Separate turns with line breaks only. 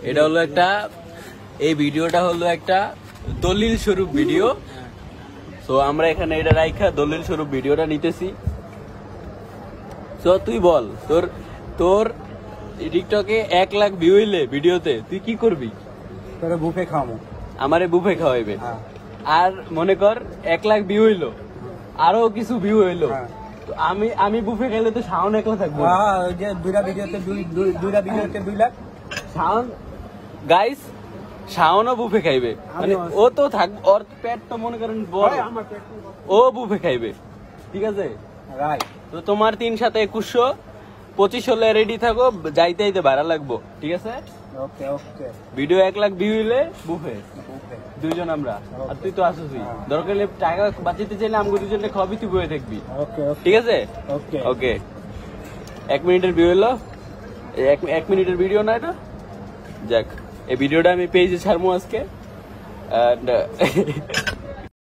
এটা হলো একটা, এই ভিডিওটা হলো একটা দলিল স্বরূপ ভিডিও। তো আমরা এখানে এটা রাইখা দলিল স্বরূপ ভিডিওটা নিতেছি। তো তুই বল, তোর তোর টিকটকে 1 লাখ ভিউ হইলে ভিডিওতে তুই কি করবি?
তোরে বুফে খাওয়াবো।
আমারে বুফে খাওয়াইবে। আর মনে কর 1 লাখ ভিউ হইলো, আরো কিছু ভিউ হইলো, তো আমি বুফে খাইলে তো শাওন একলা থাকবো।
ওই যে দুইটা ভিডিওতে 2 লাখ।
শাওন গাইস, শাওনও বুফে খাইবে, মানে ও তো থাকবে, ওর পেট তো মনে করেন বড়, ও বুফে খাইবে, ঠিক আছে? তো তোমার 3 সাথে 2100, 25 হলে রেডি থাকো, যাইতে যাইতে ভাড়া লাগবো, ঠিক আছে?
ওকে ওকে।
ভিডিও 1 লাখ ভিউ হইলে বুফে, দুইজন আমরা, আর তুই তো আসছিস। দরকার হলে টাকা বাঁচাতে চাইলে আমাকে দুজনে খাবি, তুই বয়ে থাকবি, ঠিক আছে?
ওকে
ওকে। 1 মিনিটের ভিউ হলো, 1 মিনিটের ভিডিও না এটা। যাক, এই ভিডিওটা আমি পেজে ছাড়বো আজকে।